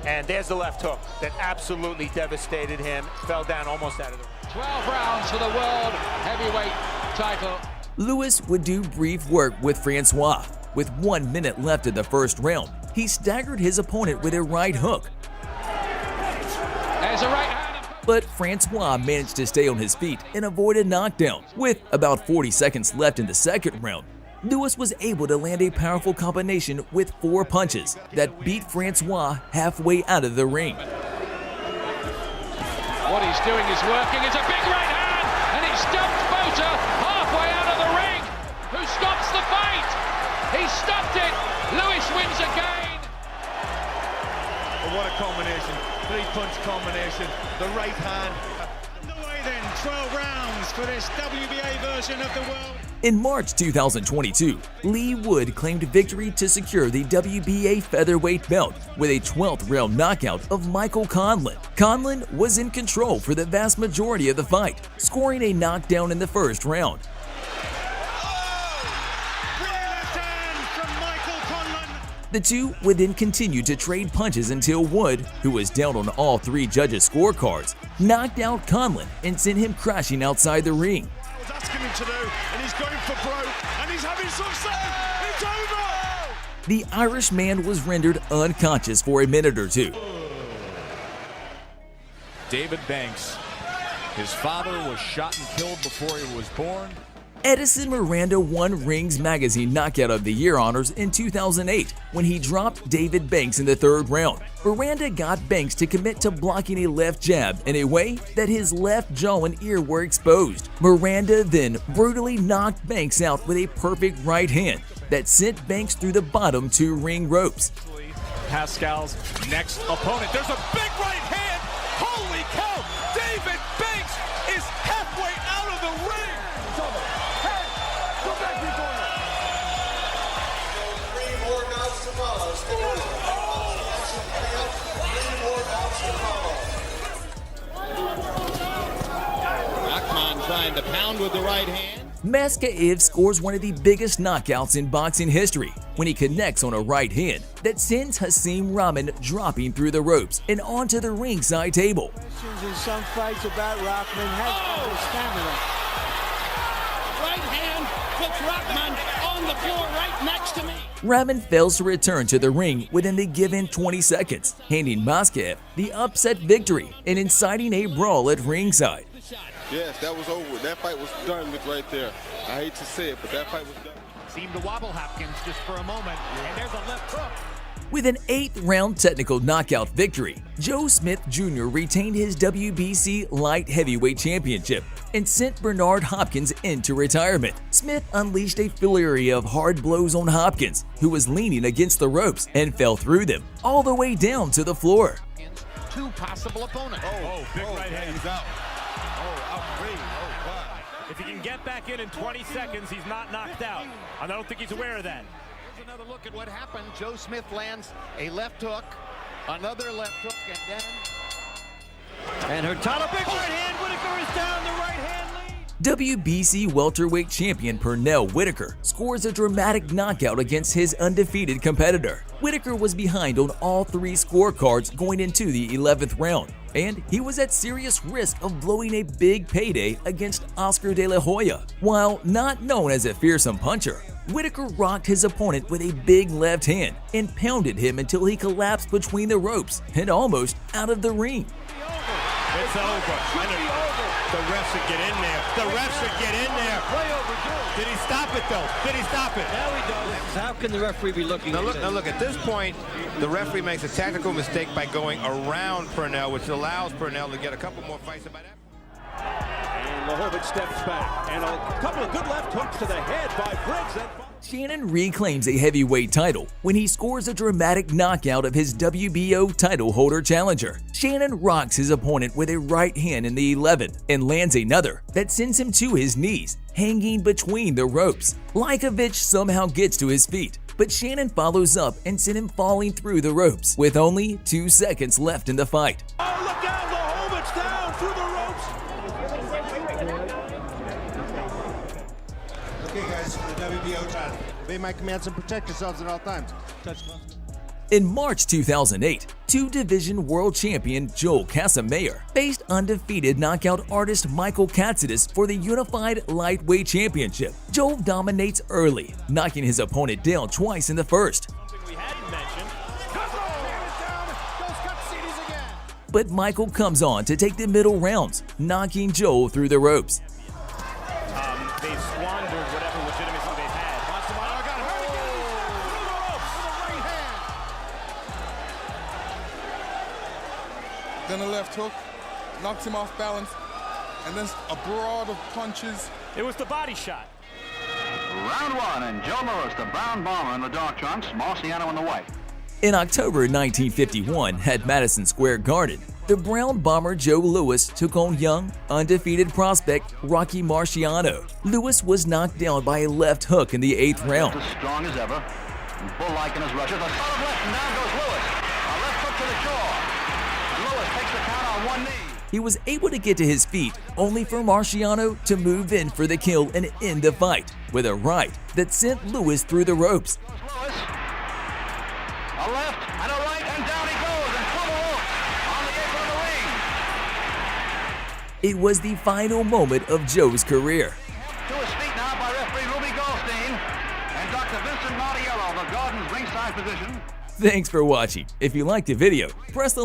And there's the left hook that absolutely devastated him. Fell down almost out of the ring. 12 rounds for the world heavyweight title. Lewis would do brief work with Francois. With 1 minute left in the first round, he staggered his opponent with a right hook. There's a right hand. But Francois managed to stay on his feet and avoid a knockdown. With about 40 seconds left in the second round, Lewis was able to land a powerful combination with 4 punches that beat Francois halfway out of the ring. What he's doing is working. It's a big right hand, and he stumped Bota halfway out of the ring. Who stops the fight? He stopped it. Lewis wins again. Oh, what a combination. 3-punch combination. The right hand. Underway then, 12 rounds for this WBA version of the world. In March 2022, Lee Wood claimed victory to secure the WBA featherweight belt with a 12th round knockout of Michael Conlan. Conlan was in control for the vast majority of the fight, scoring a knockdown in the first round. The two would then continue to trade punches until Wood, who was down on all 3 judges' scorecards, knocked out Conlan and sent him crashing outside the ring. Was asking him to do, and he's going for broke, and he's having success. It's over. The Irishman was rendered unconscious for a minute or two. David Banks. His father was shot and killed before he was born. Edison Miranda won Rings Magazine Knockout of the Year honors in 2008 when he dropped David Banks in the 3rd round. Miranda got Banks to commit to blocking a left jab in a way that his left jaw and ear were exposed. Miranda then brutally knocked Banks out with a perfect right hand that sent Banks through the bottom 2 ring ropes. Pascal's next opponent. There's a big right hand. Holy cow! David Banks is halfway out of the ring. Trying to pound with the right hand. Maskaev scores one of the biggest knockouts in boxing history when he connects on a right hand that sends Hasim Rahman dropping through the ropes and onto the ringside table. In some fights about Rahman has stamina. Right hand puts Rahman on the floor right next to me. Rahman fails to return to the ring within the given 20 seconds, handing Maskaev the upset victory and inciting a brawl at ringside. Yes, that was over. That fight was done with right there. I hate to say it, but that fight was done. Seemed to wobble Hopkins just for a moment, and there's a left hook. With an 8th round technical knockout victory, Joe Smith Jr. retained his WBC Light Heavyweight Championship and sent Bernard Hopkins into retirement. Smith unleashed a flurry of hard blows on Hopkins, who was leaning against the ropes, and fell through them all the way down to the floor. 2 possible opponents. Big right hand. He's out. Out free. Wow. If he can get back in 20 seconds, he's not knocked out. I don't think he's aware of that. Here's another look at what happened. Joe Smith lands a left hook, another left hook, and then... And Hurtado, big right hand. Whitaker is down the right hand lead. WBC welterweight champion Pernell Whitaker scores a dramatic knockout against his undefeated competitor. Whitaker was behind on all 3 scorecards going into the 11th round, and he was at serious risk of blowing a big payday against Oscar De La Hoya. While not known as a fearsome puncher, Whitaker rocked his opponent with a big left hand and pounded him until he collapsed between the ropes and almost out of the ring. It's over. The refs should get in there. The refs should get in there. Way overdue. Did he stop it, though? Did he stop it? Now he does. How can the referee be looking Now at look, this? now look, at this point, the referee makes a tactical mistake by going around Pernell, which allows Pernell to get a couple more fights. By that. And Lahovic steps back. And a couple of good left hooks to the head by Briggs. Shannon reclaims a heavyweight title when he scores a dramatic knockout of his WBO title holder challenger. Shannon rocks his opponent with a right hand in the 11th and lands another that sends him to his knees, hanging between the ropes. Lajkovic somehow gets to his feet, but Shannon follows up and sends him falling through the ropes with only 2 seconds left in the fight. Oh, look down. Lahovic down through the ropes. Okay, guys, for the WBO title. Obey my commands and protect yourselves at all times. Touch gloves. In March 2008, Two-division world champion Joel Casamayor faced undefeated knockout artist Michael Katsidis for the Unified Lightweight Championship. Joel dominates early, knocking his opponent down twice in the first. But Michael comes on to take the middle rounds, knocking Joel through the ropes. They've squandered whatever legitimacy they've had. Then a left hook, knocked him off balance, and then a barrage of punches. It was the body shot. Round one, and Joe Lewis, the brown bomber in the dark trunks, Marciano in the white. In October 1951 at Madison Square Garden, the brown bomber Joe Lewis took on young, undefeated prospect Rocky Marciano. Lewis was knocked down by a left hook in the 8th round. As strong as ever, and bull-like in his rushes. A solid left, and down goes Lewis. A left hook to the jaw, and Lewis takes the count on one knee. He was able to get to his feet, only for Marciano to move in for the kill and end the fight with a right that sent Lewis through the ropes. Lewis, a left and a right, and down he goes, and through the ropes on the apron of the ring. It was the final moment of Joe's career. To his feet now by referee Ruby Goldstein and Dr. Vincent Martiello, the Garden's ringside physician. Thanks for watching. If you liked the video, press the like